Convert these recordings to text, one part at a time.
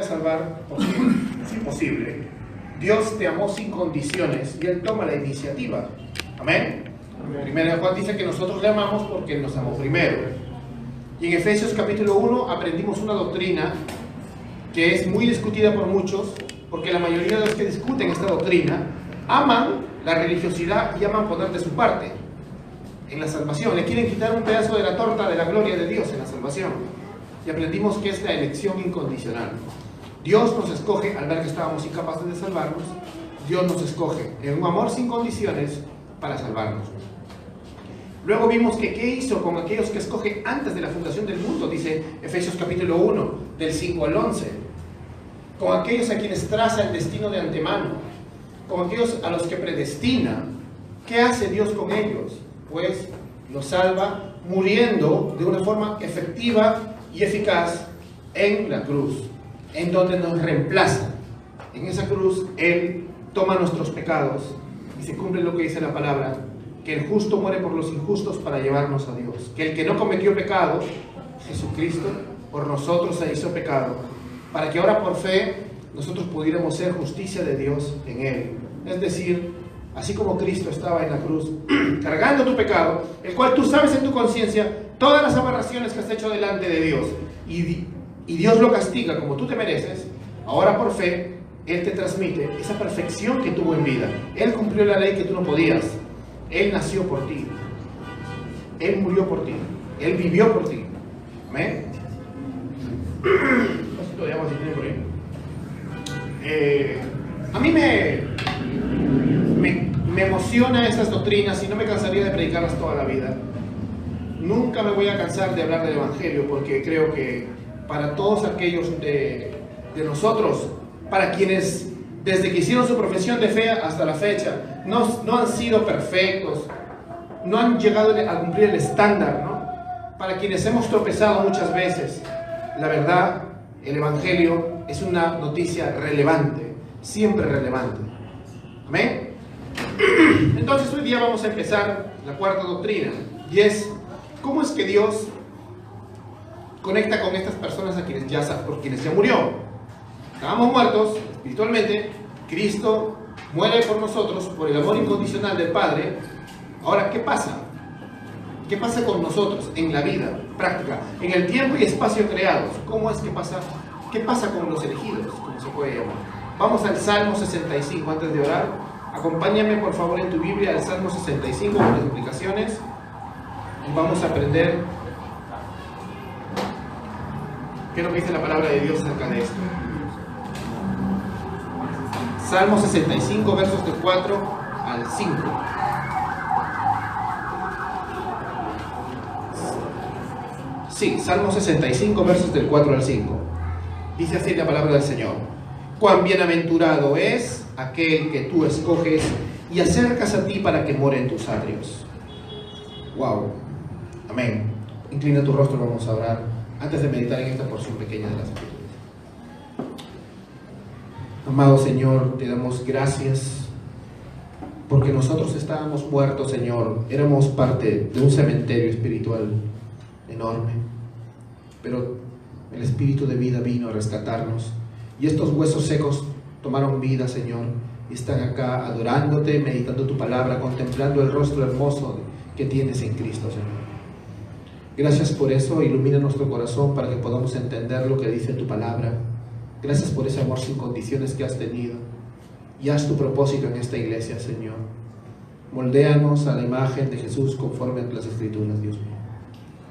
salvar, posible, es imposible. Dios te amó sin condiciones y Él toma la iniciativa. Amén. Primero Juan dice que nosotros le amamos porque Él nos amó primero. Y en Efesios capítulo 1 aprendimos una doctrina que es muy discutida por muchos, porque la mayoría de los que discuten esta doctrina aman la religiosidad y aman poner de su parte en la salvación. Le quieren quitar un pedazo de la torta de la gloria de Dios en la salvación. Y aprendimos que es la elección incondicional. Dios nos escoge al ver que estábamos incapaces de salvarnos. Dios nos escoge en un amor sin condiciones para salvarnos. Luego vimos que qué hizo con aquellos que escoge antes de la fundación del mundo, dice Efesios capítulo 1, del 5 al 11. Con aquellos a quienes traza el destino de antemano, con aquellos a los que predestina. ¿Qué hace Dios con ellos? Pues los salva muriendo de una forma efectiva y eficaz en la cruz, en donde nos reemplaza. En esa cruz Él toma nuestros pecados y se cumple lo que dice la palabra, que el justo muere por los injustos para llevarnos a Dios, que el que no cometió pecado, Jesucristo, por nosotros se hizo pecado, para que ahora por fe nosotros pudiéramos ser justicia de Dios en Él. Es decir, así como Cristo estaba en la cruz cargando tu pecado, el cual tú sabes en tu conciencia todas las aberraciones que has hecho delante de Dios, y Dios lo castiga como tú te mereces, ahora por fe Él te transmite esa perfección que tuvo en vida. Él cumplió la ley que tú no podías. Él nació por ti, Él murió por ti, Él vivió por ti. Amén. No sé si todavía si tiene por ahí. A mí me emociona esas doctrinas y no me cansaría de predicarlas toda la vida. Nunca me voy a cansar de hablar del Evangelio, porque creo que para todos aquellos de nosotros, para quienes desde que hicieron su profesión de fe hasta la fecha no han sido perfectos, no han llegado a cumplir el estándar, ¿no? Para quienes hemos tropezado muchas veces, la verdad, el Evangelio es una noticia relevante, siempre relevante. Amén. Entonces hoy día vamos a empezar la cuarta doctrina, y es ¿cómo es que Dios conecta con estas personas por quienes ya murió? Estábamos muertos espiritualmente, Cristo muere por nosotros por el amor incondicional del Padre. Ahora, ¿qué pasa? ¿Qué pasa con nosotros en la vida práctica, en el tiempo y espacio creados? ¿Cómo es que pasa? ¿Qué pasa con los elegidos, como se puede llamar? Vamos al Salmo 65 antes de orar. Acompáñame por favor en tu Biblia al Salmo 65 con las explicaciones y vamos a aprender qué es lo que dice la palabra de Dios acerca de esto. Salmo 65, versos del 4 al 5. Sí, Salmo 65, versos del 4 al 5. Dice así la palabra del Señor. Cuán bienaventurado es aquel que tú escoges y acercas a ti para que more en tus atrios. Wow. Amén. Inclina tu rostro, vamos a orar antes de meditar en esta porción pequeña de las Escrituras. Amado Señor, te damos gracias porque nosotros estábamos muertos, Señor. Éramos parte de un cementerio espiritual enorme, pero el Espíritu de vida vino a rescatarnos y estos huesos secos tomaron vida, Señor, y están acá adorándote, meditando tu palabra, contemplando el rostro hermoso que tienes en Cristo, Señor. Gracias por eso, ilumina nuestro corazón para que podamos entender lo que dice tu palabra. Gracias por ese amor sin condiciones que has tenido. Y haz tu propósito en esta iglesia, Señor. Moldéanos a la imagen de Jesús conforme a las Escrituras, Dios mío.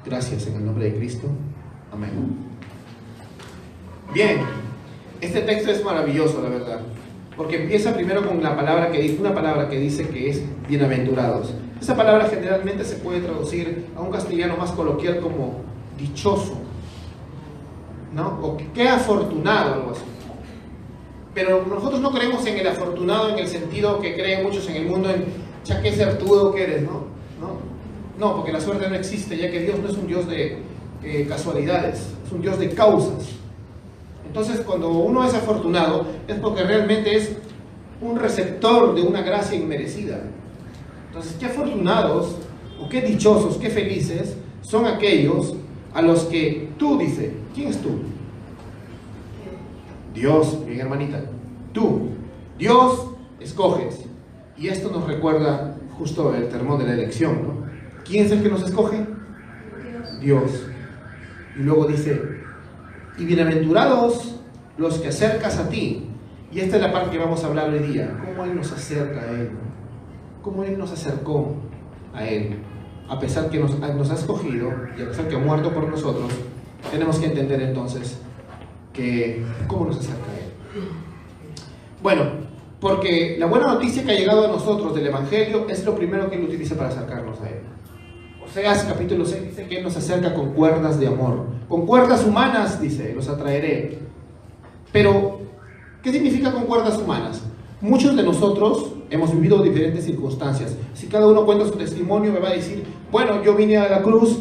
Gracias en el nombre de Cristo. Amén. Bien, este texto es maravilloso, la verdad. Porque empieza primero con una palabra que dice que es bienaventurados. Esa palabra generalmente se puede traducir a un castellano más coloquial como dichoso, ¿no? O qué afortunado, algo así. Pero nosotros no creemos en el afortunado en el sentido que creen muchos en el mundo, en ya qué suertudo que eres, ¿no? No, porque la suerte no existe, ya que Dios no es un Dios de casualidades, es un Dios de causas. Entonces, cuando uno es afortunado, es porque realmente es un receptor de una gracia inmerecida. Entonces, qué afortunados, o qué dichosos, qué felices son aquellos a los que tú, dice, ¿quién es tú? Dios, bien hermanita, tú, Dios escoges. Y esto nos recuerda justo el sermón de la elección, ¿no? ¿Quién es el que nos escoge? Dios. Y luego dice, y bienaventurados los que acercas a ti. Y esta es la parte que vamos a hablar hoy día. Cómo Él nos acerca a Él, ¿no? Cómo Él nos acercó a Él. A pesar que nos ha escogido y a pesar que ha muerto por nosotros, tenemos que entender entonces que cómo nos acerca a Él. Bueno, porque la buena noticia que ha llegado a nosotros del Evangelio es lo primero que Él utiliza para acercarnos a Él. Oseas capítulo 6 dice que Él nos acerca con cuerdas de amor. Con cuerdas humanas, dice, los atraeré. Pero, ¿qué significa con cuerdas humanas? Muchos de nosotros hemos vivido diferentes circunstancias. Si cada uno cuenta su testimonio, me va a decir, bueno, yo vine a la cruz,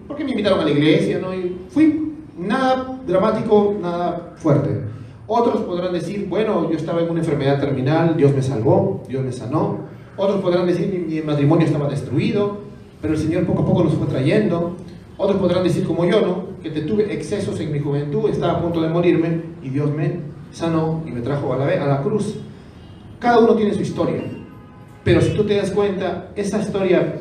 porque me invitaron a la iglesia, ¿no? Y fui, nada dramático, nada fuerte. Otros podrán decir, bueno, yo estaba en una enfermedad terminal, Dios me salvó, Dios me sanó. Otros podrán decir, mi matrimonio estaba destruido, pero el Señor poco a poco nos fue trayendo. Otros podrán decir como yo, ¿no? Que tuve excesos en mi juventud, estaba a punto de morirme y Dios me sanó y me trajo a la cruz. Cada uno tiene su historia, pero si tú te das cuenta, esa historia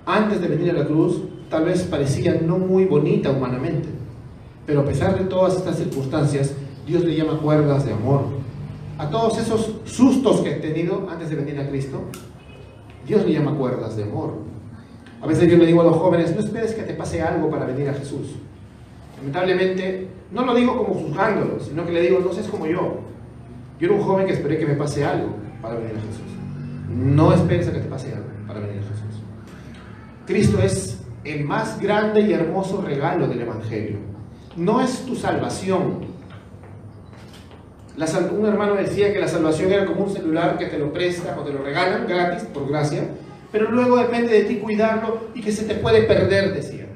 antes de venir a la cruz tal vez parecía no muy bonita humanamente, pero a pesar de todas estas circunstancias, Dios le llama cuerdas de amor. A todos esos sustos que he tenido antes de venir a Cristo, Dios le llama cuerdas de amor. A veces yo le digo a los jóvenes, no esperes que te pase algo para venir a Jesús. Lamentablemente, no lo digo como juzgándolo, sino que le digo, no seas como yo. Yo era un joven que esperé que me pase algo para venir a Jesús. No esperes a que te pase algo para venir a Jesús. Cristo es el más grande y hermoso regalo del Evangelio. No es tu salvación. Un hermano decía que la salvación era como un celular que te lo prestan o te lo regalan gratis, por gracia, pero luego depende de ti cuidarlo y que se te puede perder, decía.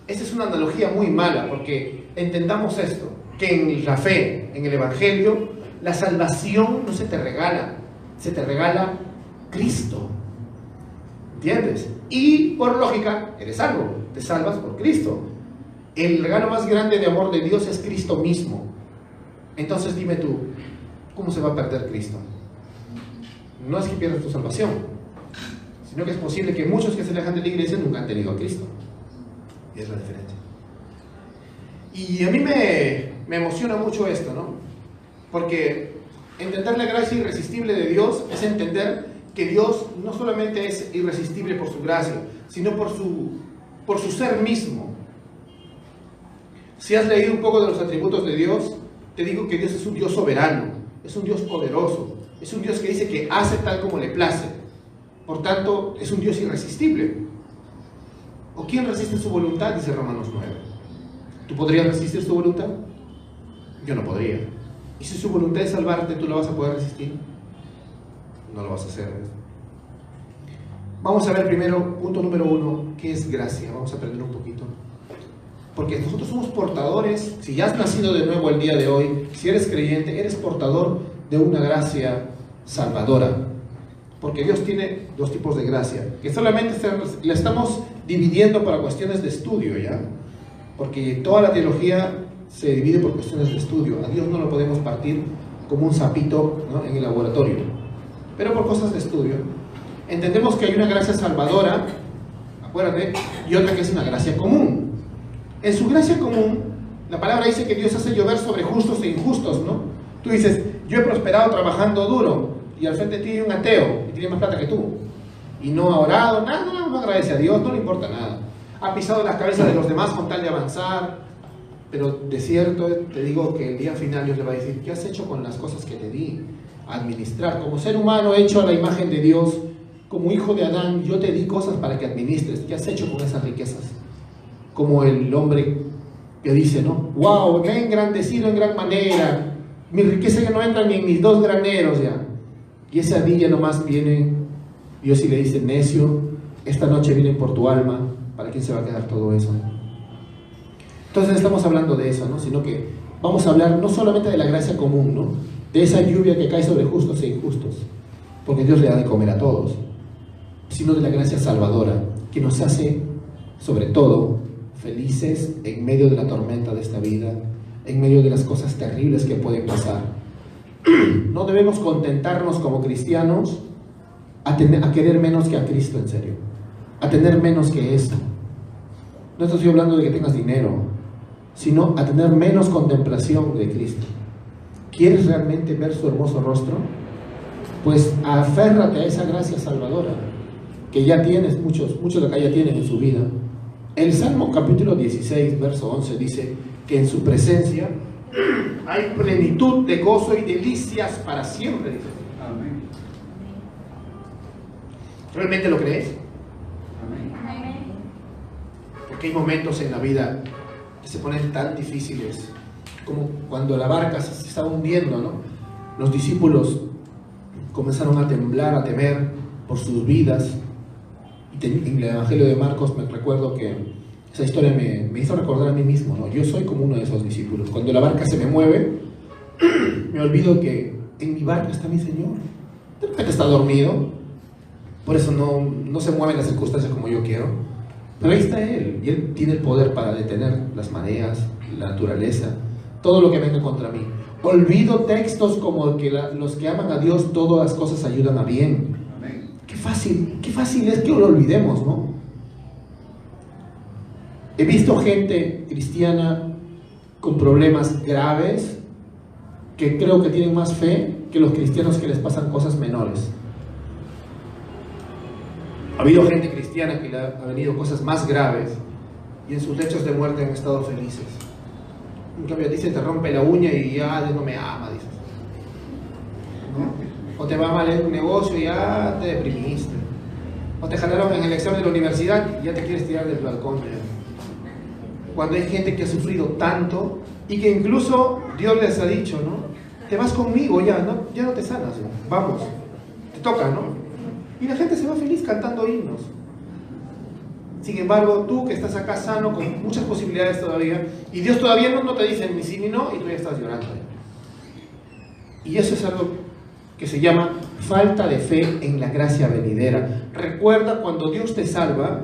Esta es una analogía muy mala, porque entendamos esto, que en la fe, en el Evangelio, la salvación no se te regala, se te regala Cristo. ¿Entiendes? Y por lógica, eres salvo, te salvas por Cristo. El regalo más grande de amor de Dios es Cristo mismo. Entonces dime tú, ¿cómo se va a perder Cristo? No es que pierdas tu salvación, sino que es posible que muchos que se alejan de la iglesia nunca han tenido a Cristo. Y es la diferencia. Y a mí me emociona mucho esto, ¿no? Porque entender la gracia irresistible de Dios es entender que Dios no solamente es irresistible por su gracia, sino por su ser mismo. Si has leído un poco de los atributos de Dios, te digo que Dios es un Dios soberano, es un Dios poderoso, es un Dios que dice que hace tal como le place. Por tanto, es un Dios irresistible. ¿O quién resiste su voluntad? Dice Romanos 9. ¿Tú podrías resistir su voluntad? Yo no podría. ¿Y si su voluntad es salvarte, tú la vas a poder resistir? No lo vas a hacer. Vamos a ver primero, punto número 1, ¿qué es gracia? Vamos a aprender un poquito. Porque nosotros somos portadores, si ya has nacido de nuevo el día de hoy, si eres creyente, eres portador de una gracia salvadora. Porque Dios tiene dos tipos de gracia, que solamente la estamos dividiendo para cuestiones de estudio, ¿ya? Porque toda la teología se divide por cuestiones de estudio. A Dios no lo podemos partir como un sapito, ¿no?, en el laboratorio, pero por cosas de estudio. Entendemos que hay una gracia salvadora, acuérdate, y otra que es una gracia común. En su gracia común, la palabra dice que Dios hace llover sobre justos e injustos, ¿no? Tú dices, yo he prosperado trabajando duro, y al frente de ti hay un ateo, y tiene más plata que tú, y no ha orado, nada, no agradece a Dios, no le importa nada. Ha pisado las cabezas de los demás con tal de avanzar, pero de cierto te digo que el día final Dios le va a decir, ¿qué has hecho con las cosas que te di? Administrar. Como ser humano hecho a la imagen de Dios, como hijo de Adán, yo te di cosas para que administres. ¿Qué has hecho con esas riquezas? Como el hombre que dice, ¿no? ¡Wow! Me he engrandecido en gran manera. Mi riqueza ya no entra ni en mis 2 graneros ya. Y esa día nomás viene, Dios sí le dice, necio, esta noche vienen por tu alma. ¿Para quién se va a quedar todo eso? Entonces estamos hablando de eso, ¿no? Sino que vamos a hablar no solamente de la gracia común, ¿no?, de esa lluvia que cae sobre justos e injustos, porque Dios le da de comer a todos, sino de la gracia salvadora, que nos hace, sobre todo, felices en medio de la tormenta de esta vida, en medio de las cosas terribles que pueden pasar. No debemos contentarnos como cristianos a querer menos que a Cristo, en serio, a tener menos que esto. No estoy hablando de que tengas dinero, sino a tener menos contemplación de Cristo. ¿Quieres realmente ver su hermoso rostro? Pues aférrate a esa gracia salvadora que ya tienes, muchos de acá ya tienen en su vida. El Salmo capítulo 16, verso 11 dice que en su presencia hay plenitud de gozo y delicias para siempre. Dice. Amén. ¿Realmente lo crees? Amén. Porque hay momentos en la vida que se ponen tan difíciles, como cuando la barca se estaba hundiendo, ¿no? Los discípulos comenzaron a temblar, a temer por sus vidas. Y en el Evangelio de Marcos me recuerdo que esa historia me hizo recordar a mí mismo, ¿no? Yo soy como uno de esos discípulos. Cuando la barca se me mueve, me olvido que en mi barca está mi Señor. De repente está dormido, por eso no se mueven las circunstancias como yo quiero, pero ahí está Él, y Él tiene el poder para detener las mareas, la naturaleza, todo lo que venga contra mí. Olvido textos como que los que aman a Dios, todas las cosas ayudan a bien. Amén. Qué fácil es que lo olvidemos, ¿no? He visto gente cristiana con problemas graves que creo que tienen más fe que los cristianos que les pasan cosas menores. Ha habido gente cristiana que le ha venido cosas más graves y en sus lechos de muerte han estado felices. En cambio, dicen, te rompe la uña y ya Dios no me ama, dices. ¿No? O te va mal en un negocio y ya te deprimiste. O te jalaron en el examen de la universidad y ya te quieres tirar del balcón. Cuando hay gente que ha sufrido tanto y que incluso Dios les ha dicho, ¿no? Te vas conmigo ya no te sanas, ¿no? Vamos, te toca, ¿no? Y la gente se va feliz cantando himnos. Sin embargo, tú que estás acá sano, con muchas posibilidades todavía, y Dios todavía no te dice ni sí ni no, y tú ya estás llorando. Y eso es algo que se llama falta de fe en la gracia venidera. Recuerda, cuando Dios te salva,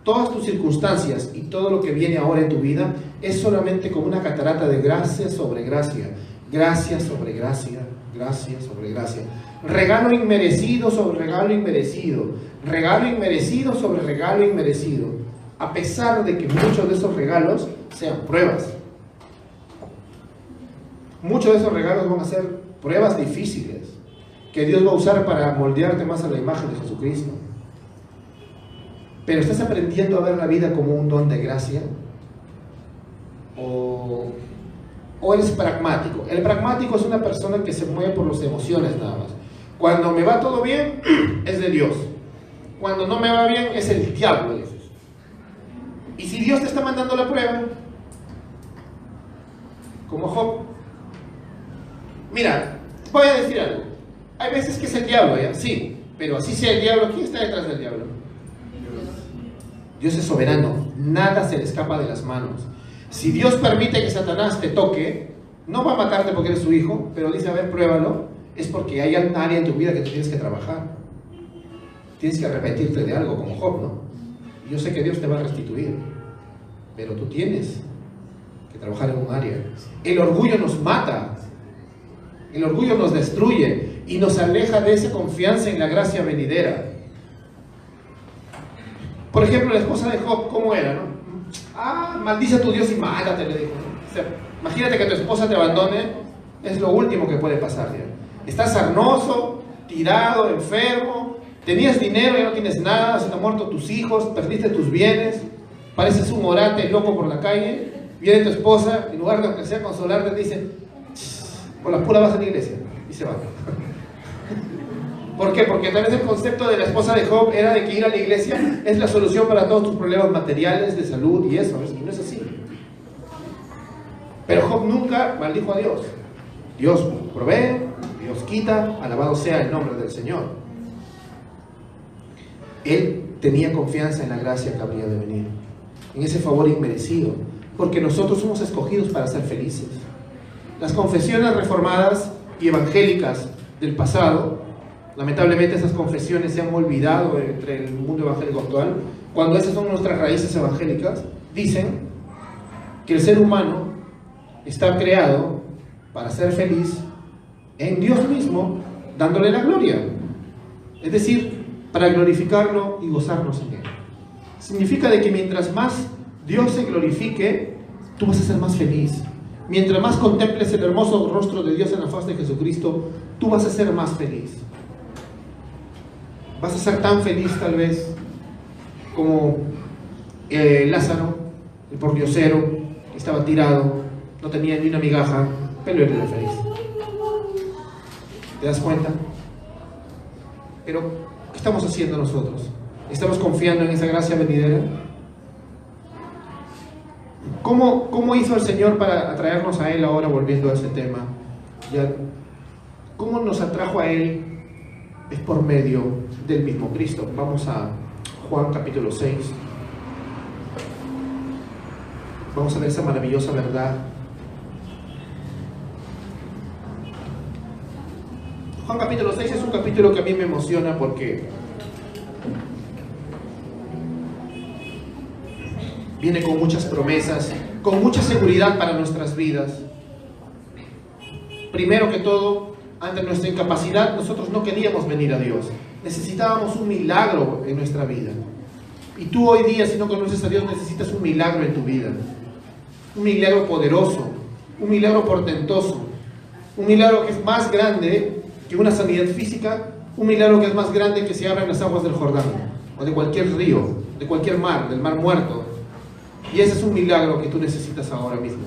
todas tus circunstancias y todo lo que viene ahora en tu vida es solamente como una catarata de gracia sobre gracia, gracia sobre gracia, gracia sobre gracia, regalo inmerecido sobre regalo inmerecido, regalo inmerecido sobre regalo inmerecido, a pesar de que muchos de esos regalos sean pruebas. Muchos de esos regalos van a ser pruebas difíciles que Dios va a usar para moldearte más a la imagen de Jesucristo. Pero ¿estás aprendiendo a ver la vida como un don de gracia? ¿O eres pragmático? El pragmático es una persona que se mueve por las emociones nada más. Cuando me va todo bien, es de Dios. Cuando no me va bien, es el diablo, dices. Y si Dios te está mandando la prueba, como Job, mira, voy a decir algo. Hay veces que es el diablo, ¿ya? Sí, pero así sea el diablo, ¿quién está detrás del diablo? Dios es soberano, nada se le escapa de las manos. Si Dios permite que Satanás te toque, no va a matarte porque eres su hijo, pero dice, a ver, pruébalo, es porque hay un área en tu vida que tú tienes que trabajar. Tienes que arrepentirte de algo, como Job, ¿no? Yo sé que Dios te va a restituir, pero tú tienes que trabajar en un área. El orgullo nos mata, el orgullo nos destruye y nos aleja de esa confianza en la gracia venidera. Por ejemplo, la esposa de Job, ¿cómo era, no? Maldice a tu Dios y mátate, le dijo, ¿no? O sea, imagínate que tu esposa te abandone, es lo último que puede pasar, ¿ya? Estás sarnoso, tirado, enfermo, tenías dinero y no tienes nada, se te han muerto tus hijos, perdiste tus bienes, pareces un orate loco por la calle, viene tu esposa, en lugar de aunque sea consolarte, te dice, por la pura baja de la iglesia, y se va. ¿Por qué? Porque tal vez el concepto de la esposa de Job era de que ir a la iglesia es la solución para todos tus problemas materiales, de salud y eso, y no es así. Pero Job nunca maldijo a Dios. Dios provee, Dios quita, alabado sea el nombre del Señor. Él tenía confianza en la gracia que habría de venir, en ese favor inmerecido, porque nosotros somos escogidos para ser felices. Las confesiones reformadas y evangélicas del pasado, lamentablemente esas confesiones se han olvidado entre el mundo evangélico actual, cuando esas son nuestras raíces evangélicas, dicen que el ser humano está creado para ser feliz en Dios mismo, dándole la gloria. Es decir, para glorificarlo y gozarnos en Él. Significa de que mientras más Dios se glorifique, tú vas a ser más feliz. Mientras más contemples el hermoso rostro de Dios en la faz de Jesucristo, tú vas a ser más feliz. Vas a ser tan feliz tal vez como Lázaro, el pordiosero, que estaba tirado, no tenía ni una migaja, pero él era feliz. ¿Te das cuenta? Pero, ¿qué estamos haciendo nosotros? ¿Estamos confiando en esa gracia venidera? ¿Cómo hizo el Señor para atraernos a Él ahora, volviendo a ese tema? ¿Cómo nos atrajo a Él? Es por medio del mismo Cristo. Vamos a Juan capítulo 6. Vamos a ver esa maravillosa verdad. Juan capítulo 6 es un capítulo que a mí me emociona porque viene con muchas promesas, con mucha seguridad para nuestras vidas. Primero que todo, ante nuestra incapacidad, nosotros no queríamos venir a Dios. Necesitábamos un milagro en nuestra vida. Y tú hoy día, si no conoces a Dios, necesitas un milagro en tu vida. Un milagro poderoso, un milagro portentoso, un milagro que es más grande que una sanidad física, un milagro que es más grande que se abran las aguas del Jordán, o de cualquier río, de cualquier mar, del mar muerto. Y ese es un milagro que tú necesitas ahora mismo.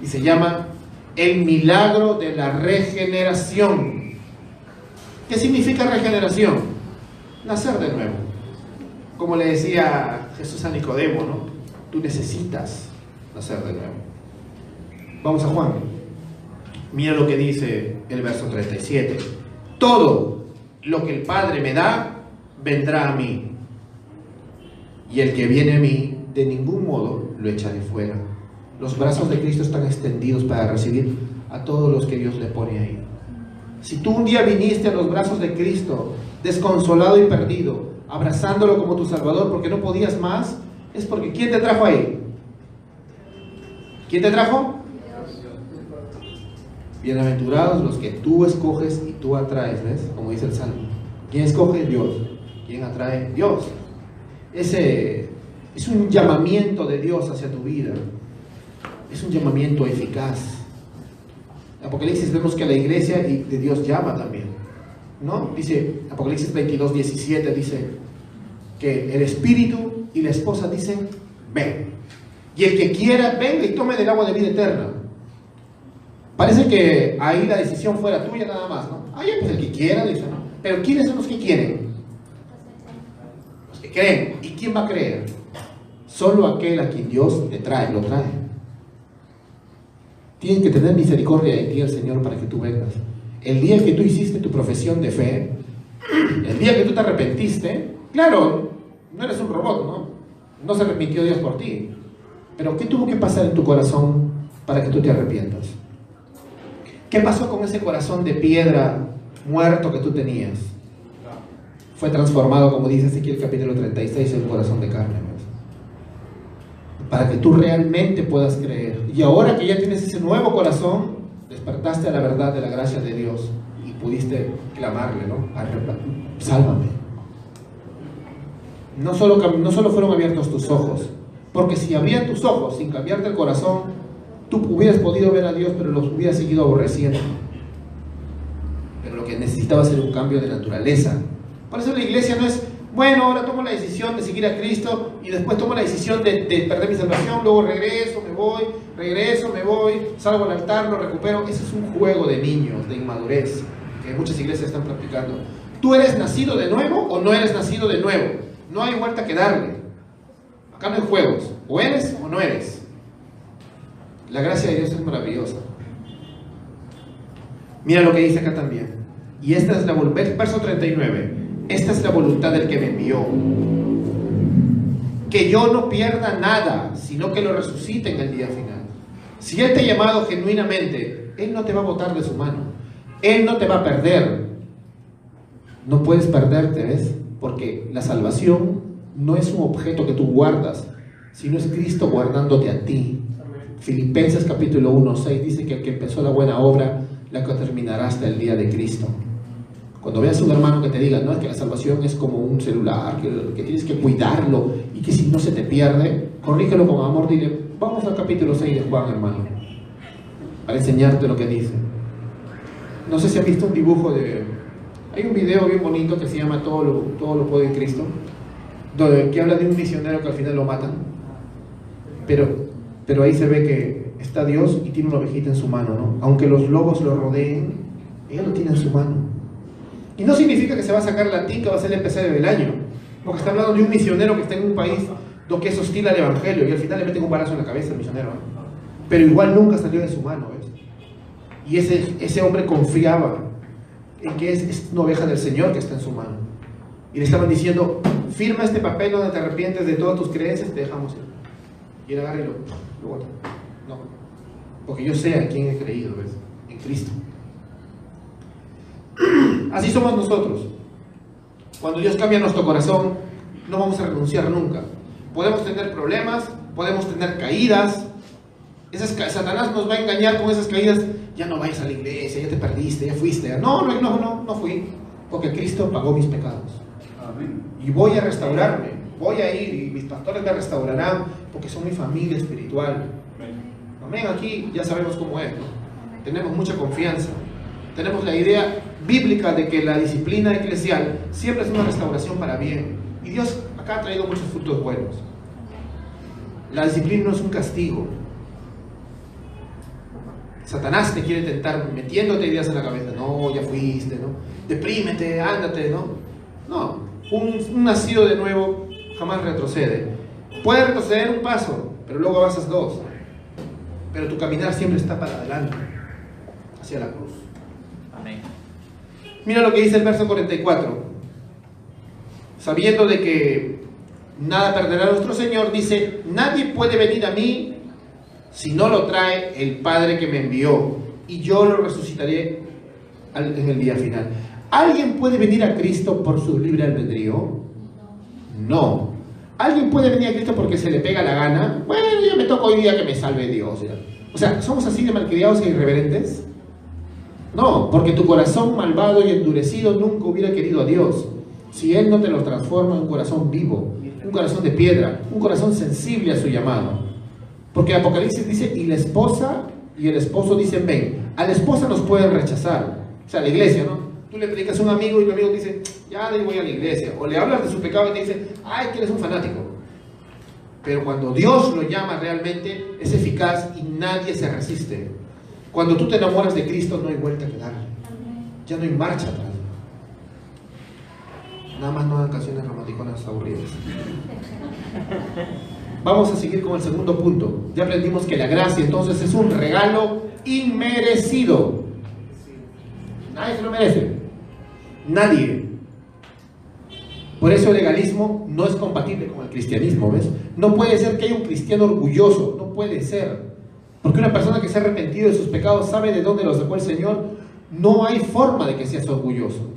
Y se llama el milagro de la regeneración. ¿Qué significa regeneración? Nacer de nuevo. Como le decía Jesús a Nicodemo, ¿no? Tú necesitas nacer de nuevo. Vamos a Juan. Mira lo que dice el verso 37. Todo lo que el Padre me da, vendrá a mí. Y el que viene a mí, de ningún modo lo echaré fuera. Los brazos de Cristo están extendidos para recibir a todos los que Dios le pone ahí. Si tú un día viniste a los brazos de Cristo, desconsolado y perdido, abrazándolo como tu Salvador porque no podías más, es porque ¿quién te trajo ahí? ¿Quién te trajo? Bienaventurados los que tú escoges y tú atraes, ¿ves? Como dice el Salmo. ¿Quién escoge? Dios. ¿Quién atrae? Dios. Ese es un llamamiento de Dios hacia tu vida. Es un llamamiento eficaz. En Apocalipsis vemos que la iglesia de Dios llama también, ¿no? Dice, Apocalipsis 22, 17 dice que el Espíritu y la esposa dicen, ven. Y el que quiera, venga y tome del agua de vida eterna. Parece que ahí la decisión fuera tuya nada más, ¿no? Pues el que quiera, dice, ¿no? Pero ¿quiénes son los que quieren? Los que creen. ¿Y quién va a creer? Solo aquel a quien Dios le trae, lo trae. Tiene que tener misericordia de ti el Señor para que tú vengas. El día que tú hiciste tu profesión de fe, el día que tú te arrepentiste, claro, no eres un robot, ¿no? No se arrepintió Dios por ti. Pero ¿qué tuvo que pasar en tu corazón para que tú te arrepientas? ¿Qué pasó con ese corazón de piedra muerto que tú tenías? Fue transformado, como dice Ezequiel capítulo 36, en un corazón de carne, ¿no? Para que tú realmente puedas creer. Y ahora que ya tienes ese nuevo corazón, despertaste a la verdad de la gracia de Dios y pudiste clamarle, ¿no? Sálvame. No solo fueron abiertos tus ojos, porque si abrían tus ojos sin cambiarte el corazón, tú hubieras podido ver a Dios, pero los hubieras seguido aborreciendo. Pero lo que necesitabas era un cambio de naturaleza. Por eso la iglesia no es, bueno, ahora tomo la decisión de seguir a Cristo y después tomo la decisión de perder mi salvación, luego regreso, me voy, salgo al altar, lo recupero. Ese es un juego de niños, de inmadurez, que muchas iglesias están practicando. ¿Tú eres nacido de nuevo o no eres nacido de nuevo? No hay vuelta que darle. Acá no hay juegos, o eres o no eres. La gracia de Dios es maravillosa. Mira lo que dice acá también. Y esta es la voluntad, verso 39. Esta es la voluntad del que me envió. Que yo no pierda nada, sino que lo resucite en el día final. Si Él te ha llamado genuinamente, Él no te va a botar de su mano. Él no te va a perder. No puedes perderte, ¿ves? Porque la salvación no es un objeto que tú guardas, sino es Cristo guardándote a ti. Filipenses capítulo 1:6 dice que el que empezó la buena obra la que terminará hasta el día de Cristo. Cuando veas a un hermano que te diga, no, es que la salvación es como un celular, que tienes que cuidarlo y que si no se te pierde, corrígelo con amor, dile, vamos al capítulo 6 de Juan, hermano, para enseñarte lo que dice. No sé si has visto un dibujo hay un video bien bonito que se llama Todo lo puede en Cristo, que habla de un misionero que al final lo matan, pero ahí se ve que está Dios y tiene una ovejita en su mano, ¿no? Aunque los lobos lo rodeen, ella lo tiene en su mano. Y no significa que se va a sacar la tica, va a ser el empresario del año, porque está hablando de un misionero que está en un país que es hostil al evangelio y al final le meten un balazo en la cabeza al misionero, ¿no? Pero igual nunca salió de su mano, ¿ves? Y ese hombre confiaba en que es una oveja del Señor que está en su mano. Y le estaban diciendo, firma este papel donde te arrepientes de todas tus creencias, te dejamos ir. Y él agarra y lo bota. No, porque yo sé a quién he creído, ¿ves? En Cristo. Así somos nosotros. Cuando Dios cambia nuestro corazón, no vamos a renunciar nunca. Podemos tener problemas, podemos tener caídas. Satanás nos va a engañar con esas caídas. Ya no vayas a la iglesia, ya te perdiste, ya fuiste. No fui, porque Cristo pagó mis pecados. Amén. Y voy a restaurarme, voy a ir y mis pastores me restaurarán porque son mi familia espiritual. Amén. Aquí ya sabemos cómo es, ¿no? Tenemos mucha confianza. Tenemos la idea bíblica de que la disciplina eclesial siempre es una restauración para bien. Y Dios acá ha traído muchos frutos buenos. La disciplina no es un castigo. Satanás te quiere tentar metiéndote ideas en la cabeza. No, ya fuiste, ¿no? Deprímete, ándate, ¿no? No, un nacido de nuevo jamás retrocede. Puede retroceder un paso, pero luego avanzas dos. Pero tu caminar siempre está para adelante, hacia la cruz. Amén. Mira lo que dice el verso 44. Sabiendo de que nada perderá nuestro Señor, dice, nadie puede venir a mí si no lo trae el Padre que me envió, y yo lo resucitaré en el día final. ¿Alguien puede venir a Cristo por su libre albedrío? No. ¿Alguien puede venir a Cristo porque se le pega la gana? Bueno, yo me toca hoy día que me salve Dios. O sea, ¿somos así de malcriados e irreverentes? No, porque tu corazón malvado y endurecido nunca hubiera querido a Dios si Él no te lo transforma en un corazón vivo, un corazón de piedra, un corazón sensible a su llamado. Porque Apocalipsis dice, y la esposa y el esposo dicen, ven. A la esposa nos pueden rechazar, o sea, la iglesia, ¿no? Tú le predicas a un amigo y tu amigo dice, ya no voy a la iglesia. O le hablas de su pecado y te dice, ay, que eres un fanático. Pero cuando Dios lo llama realmente, es eficaz y nadie se resiste. Cuando tú te enamoras de Cristo, no hay vuelta que dar. Ya no hay marcha atrás. Nada más no hagan canciones romanticonas aburridas. Vamos a seguir con el segundo punto. Ya aprendimos que la gracia entonces es un regalo inmerecido. Nadie se lo merece. Nadie. Por eso el legalismo no es compatible con el cristianismo, ¿ves? No puede ser que haya un cristiano orgulloso, no puede ser. Porque una persona que se ha arrepentido de sus pecados sabe de dónde los sacó el Señor. No hay forma de que seas orgulloso.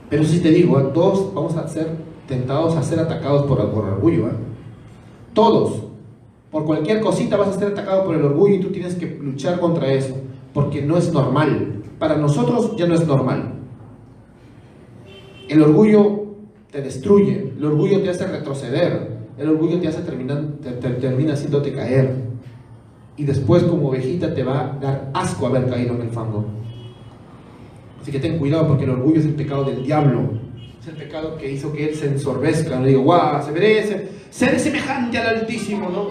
Pero si te digo, todos vamos a ser tentados a ser atacados por orgullo, ¿eh? Todos. Por cualquier cosita vas a ser atacado por el orgullo y tú tienes que luchar contra eso, porque no es normal. Para nosotros ya no es normal. El orgullo te destruye, el orgullo te hace retroceder, el orgullo te hace termina haciéndote caer. Y después como ovejita te va a dar asco haber caído en el fango. Así que ten cuidado, porque el orgullo es el pecado del diablo. Es el pecado que hizo que él se ensorbezca. No digo, guau, se merece ser semejante al Altísimo, ¿no?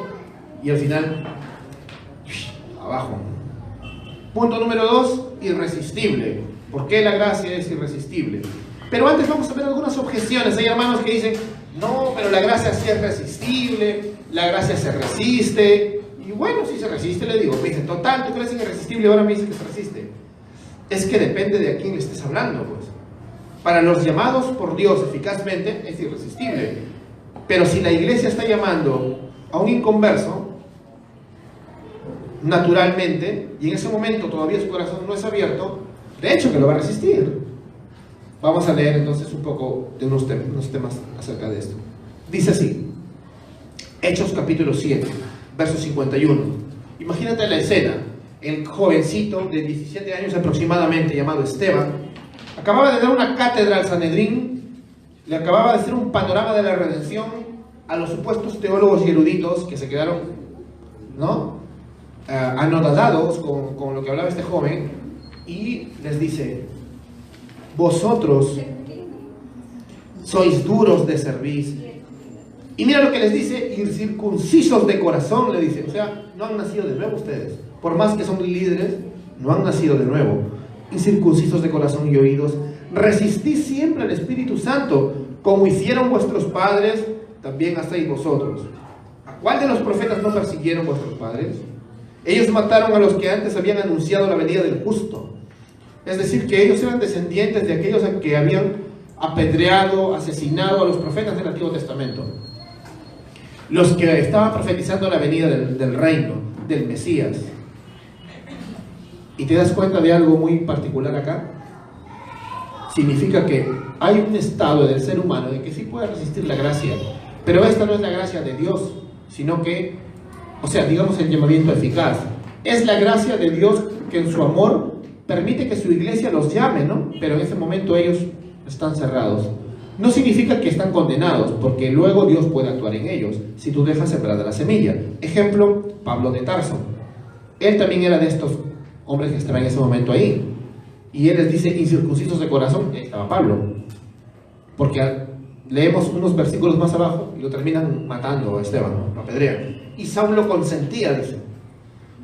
Y al final, abajo. Punto número 2, irresistible. ¿Por qué la gracia es irresistible? Pero antes vamos a ver algunas objeciones. Hay hermanos que dicen, no, pero la gracia sí es resistible, la gracia se resiste. Y bueno, si se resiste, le digo, me dicen, total, tú crees en irresistible y ahora me dices que se resiste. Es que depende de a quién le estés hablando, pues. Para los llamados por Dios eficazmente es irresistible. Pero si la iglesia está llamando a un inconverso, naturalmente, y en ese momento todavía su corazón no es abierto, de hecho que lo va a resistir. Vamos a leer entonces un poco de unos temas acerca de esto. Dice así, Hechos capítulo 7. verso 51. Imagínate la escena. El jovencito de 17 años aproximadamente, llamado Esteban, acababa de dar una cátedra al Sanedrín, le acababa de hacer un panorama de la redención a los supuestos teólogos y eruditos que se quedaron, ¿no?, anonadados con lo que hablaba este joven, y les dice: vosotros sois duros de cerviz. Y mira lo que les dice: incircuncisos de corazón, le dice. O sea, no han nacido de nuevo ustedes. Por más que son líderes, no han nacido de nuevo. Incircuncisos de corazón y oídos, resistís siempre al Espíritu Santo, como hicieron vuestros padres, también hacéis vosotros. ¿A cuál de los profetas no persiguieron vuestros padres? Ellos mataron a los que antes habían anunciado la venida del justo. Es decir, que ellos eran descendientes de aquellos que habían apedreado, asesinado a los profetas del Antiguo Testamento. Los que estaban profetizando la venida del reino, del Mesías. ¿Y te das cuenta de algo muy particular acá? Significa que hay un estado del ser humano de que sí puede resistir la gracia, pero esta no es la gracia de Dios, sino que, o sea, digamos el llamamiento eficaz. Es la gracia de Dios que en su amor permite que su iglesia los llame, ¿no? Pero en ese momento ellos están cerrados. No significa que están condenados, porque luego Dios puede actuar en ellos, si tú dejas sembrada la semilla. Ejemplo, Pablo de Tarso. Él también era de estos hombres que estaban en ese momento ahí. Y él les dice: incircuncisos de corazón. Y ahí estaba Pablo. Porque leemos unos versículos más abajo y lo terminan matando a Esteban, ¿no? Lo apedrean. Y Saulo lo consentía, dice.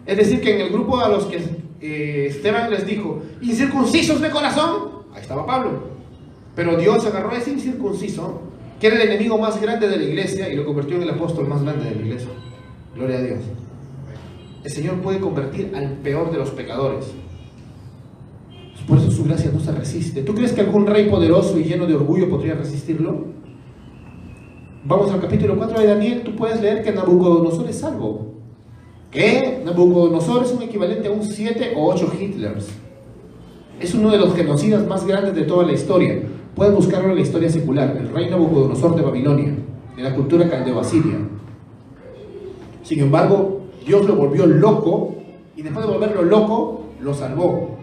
Es decir, que en el grupo a los que Esteban les dijo: incircuncisos de corazón, ahí estaba Pablo. Pero Dios agarró a ese incircunciso, que era el enemigo más grande de la iglesia, y lo convirtió en el apóstol más grande de la iglesia. Gloria a Dios. El Señor puede convertir al peor de los pecadores. Por eso su gracia no se resiste. ¿Tú crees que algún rey poderoso y lleno de orgullo podría resistirlo? Vamos al capítulo 4 de Daniel. Tú puedes leer que Nabucodonosor es salvo. ¿Qué? Nabucodonosor es un equivalente a un 7 o 8 Hitlers. Es uno de los genocidas más grandes de toda la historia. Puedes buscarlo en la historia secular. El rey Nabucodonosor de Babilonia, de la cultura caldeo-asiria. Sin embargo, Dios lo volvió loco, y después de volverlo loco, lo salvó.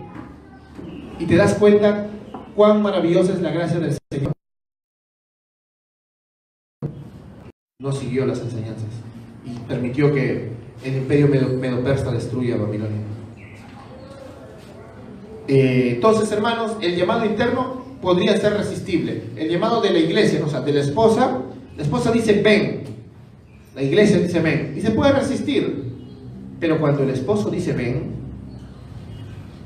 Y te das cuenta cuán maravillosa es la gracia del Señor. No siguió las enseñanzas y permitió que el imperio medo-persa destruya a Babilonia. Entonces, hermanos, el llamado interno podría ser resistible. El llamado de la iglesia, o sea, de la esposa dice ven, la iglesia dice ven, y se puede resistir. Pero cuando el esposo dice ven,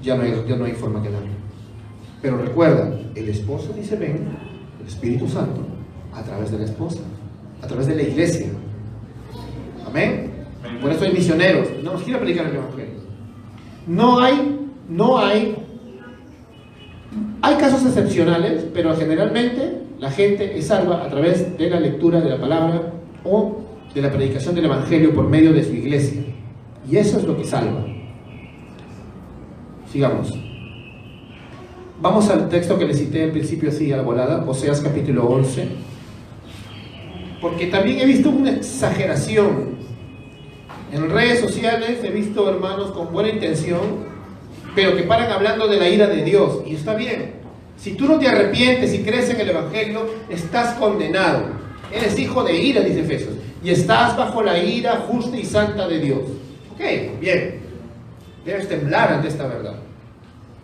ya no hay forma que darle. Pero recuerda, el esposo dice ven, el Espíritu Santo, a través de la esposa, a través de la iglesia. Amén. Por eso hay misioneros. No nos quiere predicar el evangelio. Hay casos excepcionales, pero generalmente la gente es salva a través de la lectura de la palabra o de la predicación del evangelio por medio de su iglesia. Y eso es lo que salva. Sigamos. Vamos al texto que le cité al principio así a la volada, Oseas capítulo 11. Porque también he visto una exageración. En redes sociales he visto hermanos con buena intención, pero que paran hablando de la ira de Dios. Y está bien. Si tú no te arrepientes y crees en el evangelio, estás condenado. Eres hijo de ira, dice Efesios. Y estás bajo la ira justa y santa de Dios. Ok, bien. Debes temblar ante esta verdad.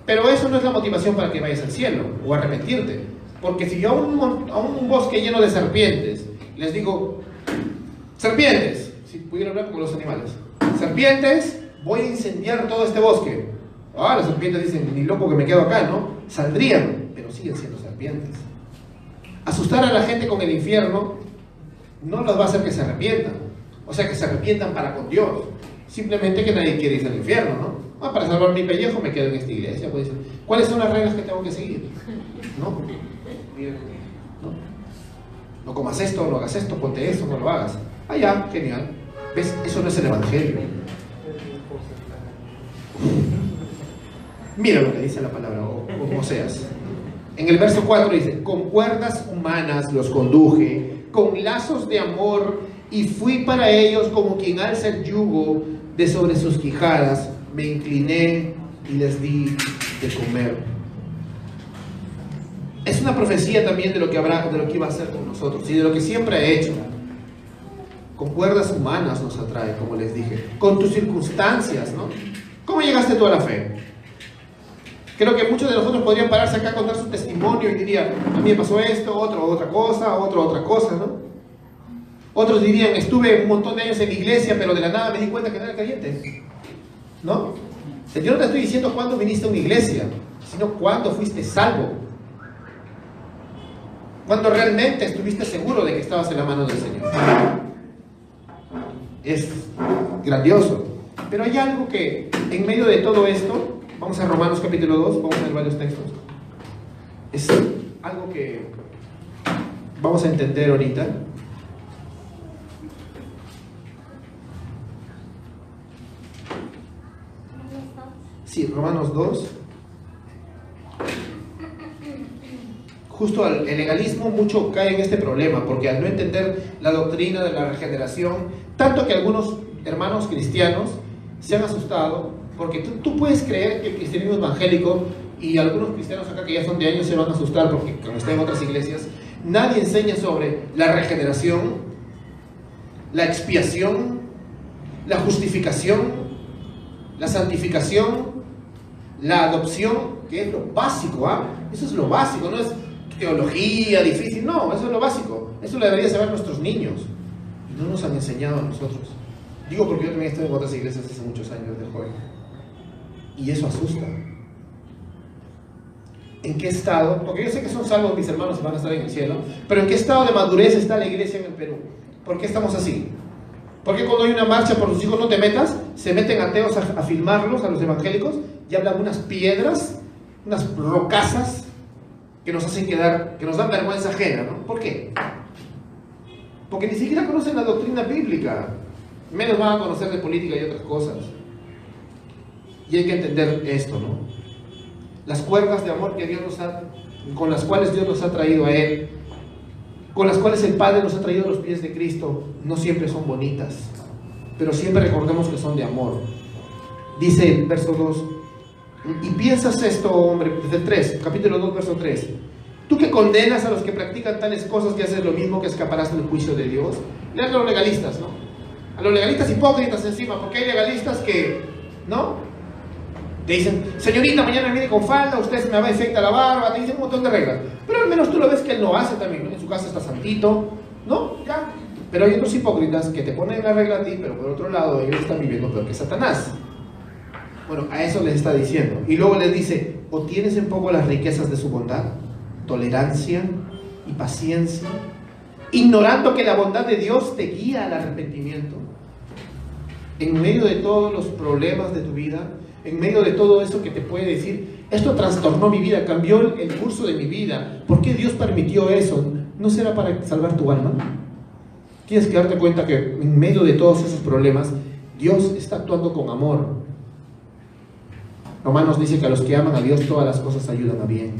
Pero eso no es la motivación para que vayas al cielo o arrepentirte. Porque si yo a un bosque lleno de serpientes les digo: serpientes, si pudiera hablar como los animales, serpientes, voy a incendiar todo este bosque. Las serpientes dicen: ni loco que me quedo acá, ¿no? Saldrían, pero siguen siendo serpientes. Asustar a la gente con el infierno no los va a hacer que se arrepientan. O sea, que se arrepientan para con Dios. Simplemente que nadie quiere irse al infierno, ¿no? Para salvar mi pellejo me quedo en esta iglesia. Pues, ¿cuáles son las reglas que tengo que seguir? ¿No? No comas esto, no hagas esto, ponte esto, no lo hagas. Ya, genial. ¿Ves? Eso no es el evangelio. Mira lo que dice la palabra, Oseas. En el verso 4 dice: con cuerdas humanas los conduje, con lazos de amor y fui para ellos como quien alza el yugo de sobre sus quijadas. Me incliné y les di de comer. Es una profecía también de lo que iba a hacer con nosotros y de lo que siempre ha hecho. Con cuerdas humanas nos atrae, como les dije, con tus circunstancias, ¿no? ¿Cómo llegaste tú a la fe? Creo que muchos de nosotros podrían pararse acá a contar su testimonio y dirían, a mí me pasó esto, otro otra cosa, ¿no? Otros dirían, estuve un montón de años en la iglesia, pero de la nada me di cuenta que no era creyente, ¿no? Yo no te estoy diciendo cuándo viniste a una iglesia, sino cuándo fuiste salvo. Cuando realmente estuviste seguro de que estabas en la mano del Señor. Es grandioso. Pero hay algo que en medio de todo esto, vamos a Romanos capítulo 2, vamos a ver varios textos. Es algo que vamos a entender ahorita. Sí, Romanos 2. Justo el legalismo mucho cae en este problema, porque al no entender la doctrina de la regeneración, tanto que algunos hermanos cristianos se han asustado, porque tú puedes creer que el cristianismo evangélico, y algunos cristianos acá que ya son de años se van a asustar porque como están en otras iglesias, nadie enseña sobre la regeneración, la expiación, la justificación, la santificación, la adopción, que es lo básico, ¿ah? Eso es lo básico, no es teología difícil, no, eso es lo básico. Eso lo deberían saber nuestros niños. Y no nos han enseñado a nosotros. Digo porque yo también estoy en otras iglesias hace muchos años de joven. Y eso asusta. ¿En qué estado? Porque yo sé que son salvos mis hermanos y van a estar en el cielo, pero ¿en qué estado de madurez está la iglesia en el Perú? ¿Por qué estamos así? ¿Por qué cuando hay una marcha por sus hijos no te metas? Se meten ateos a filmarlos, a los evangélicos, y hablan unas piedras, unas rocasas que nos hacen quedar, que nos dan vergüenza ajena, ¿no? ¿Por qué? Porque ni siquiera conocen la doctrina bíblica, menos van a conocer de política y otras cosas. Y hay que entender esto, ¿no? Las cuerdas de amor que Dios con las cuales Dios nos ha traído a Él, con las cuales el Padre nos ha traído a los pies de Cristo, no siempre son bonitas, pero siempre recordemos que son de amor. Dice el verso 2, y piensas esto, hombre, desde el 3, capítulo 2, verso 3. Tú que condenas a los que practican tales cosas, que haces lo mismo, que escaparás del juicio de Dios. Lean a los legalistas, ¿no? A los legalistas hipócritas encima, porque hay legalistas que, ¿no? Te dicen, señorita, mañana viene con falda, usted se me va a afectar la barba, te dicen un montón de reglas. Pero al menos tú lo ves que él lo hace también, ¿no? En su casa está santito, ¿no? Ya. Pero hay otros hipócritas que te ponen la regla a ti, pero por otro lado ellos están viviendo peor que Satanás. Bueno, a eso les está diciendo. Y luego les dice, o tienes en poco las riquezas de su bondad, tolerancia y paciencia, ignorando que la bondad de Dios te guía al arrepentimiento. En medio de todos los problemas de tu vida, en medio de todo eso que te puede decir, esto trastornó mi vida, cambió el curso de mi vida, ¿por qué Dios permitió eso? ¿No será para salvar tu alma? Tienes que darte cuenta que en medio de todos esos problemas, Dios está actuando con amor. Romanos dice que a los que aman a Dios todas las cosas ayudan a bien,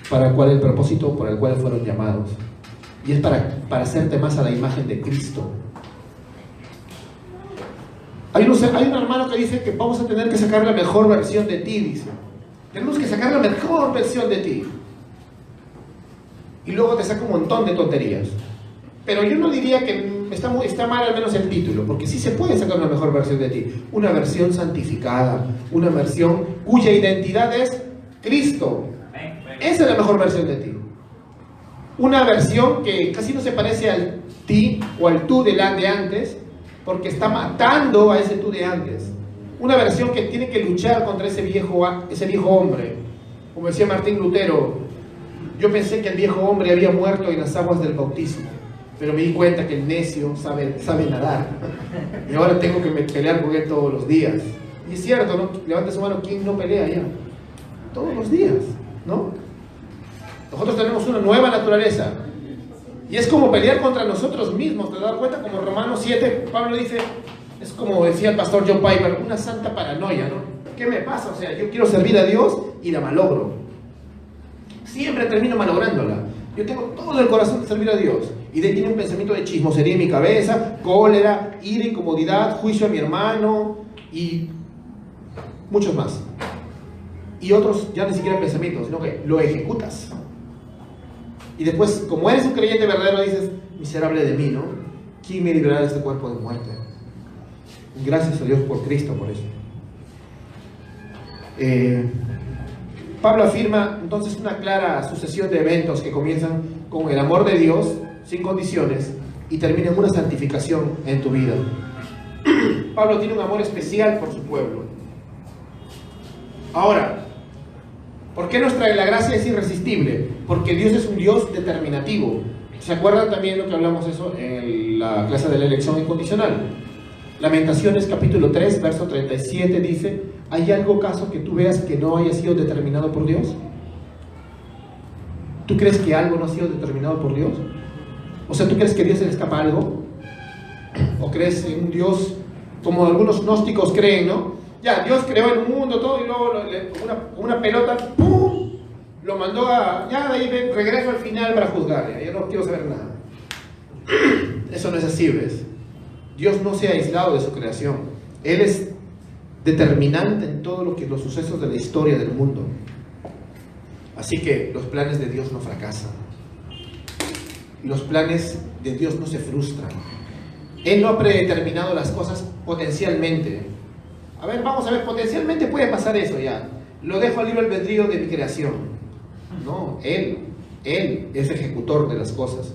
para el cual el propósito por el cual fueron llamados, y es para hacerte más a la imagen de Cristo. Hay un hermano que dice que vamos a tener que sacar la mejor versión de ti, dice. Tenemos que sacar la mejor versión de ti. Y luego te saca un montón de tonterías. Pero yo no diría que está mal al menos el título, porque sí se puede sacar una mejor versión de ti. Una versión santificada, una versión cuya identidad es Cristo. Esa es la mejor versión de ti. Una versión que casi no se parece al ti o al tú de antes, porque está matando a ese tú de antes. Una versión que tiene que luchar contra ese viejo hombre. Como decía Martín Lutero, yo pensé que el viejo hombre había muerto en las aguas del bautismo, pero me di cuenta que el necio sabe nadar. Y ahora tengo que pelear con él todos los días. Y es cierto, ¿no? Levanta su mano, ¿quién no pelea ya? Todos los días, ¿no? Nosotros tenemos una nueva naturaleza. Y es como pelear contra nosotros mismos. ¿Te das cuenta? Como Romanos 7, Pablo dice, es como decía el pastor John Piper, una santa paranoia, ¿no? ¿Qué me pasa? O sea, yo quiero servir a Dios y la malogro. Siempre termino malográndola. Yo tengo todo el corazón de servir a Dios Y de ahí tiene un pensamiento de chismosería en mi cabeza, cólera, ira, incomodidad, juicio a mi hermano y muchos más. Y otros ya ni siquiera pensamientos, sino que lo ejecutas. Y después, como eres un creyente verdadero, dices, miserable de mí, ¿no? ¿Quién me librará de este cuerpo de muerte? Gracias a Dios por Cristo, por eso. Pablo afirma entonces una clara sucesión de eventos que comienzan con el amor de Dios, sin condiciones, y terminan en una santificación en tu vida. Pablo tiene un amor especial por su pueblo. Ahora, ¿por qué la gracia es irresistible? Porque Dios es un Dios determinativo. ¿Se acuerdan también lo que hablamos eso en la clase de la elección incondicional? Lamentaciones capítulo 3, verso 37 dice, ¿hay algo acaso que tú veas que no haya sido determinado por Dios? ¿Tú crees que algo no ha sido determinado por Dios? O sea, ¿tú crees que a Dios se le escapa algo? ¿O crees en un Dios como algunos gnósticos creen, ¿no? Ya, Dios creó el mundo, todo, y luego una pelota, ¡pum!, lo mandó a... Ya, de ahí regreso al final para juzgar, ya no quiero saber nada. Eso no es así, ¿ves? Dios no se ha aislado de su creación. Él es determinante en todo los sucesos de la historia del mundo. Así que los planes de Dios no fracasan. Los planes de Dios no se frustran. Él no ha predeterminado las cosas potencialmente. A ver, vamos a ver, potencialmente puede pasar eso ya. Lo dejo al libre albedrío de mi creación. No, Él es ejecutor de las cosas.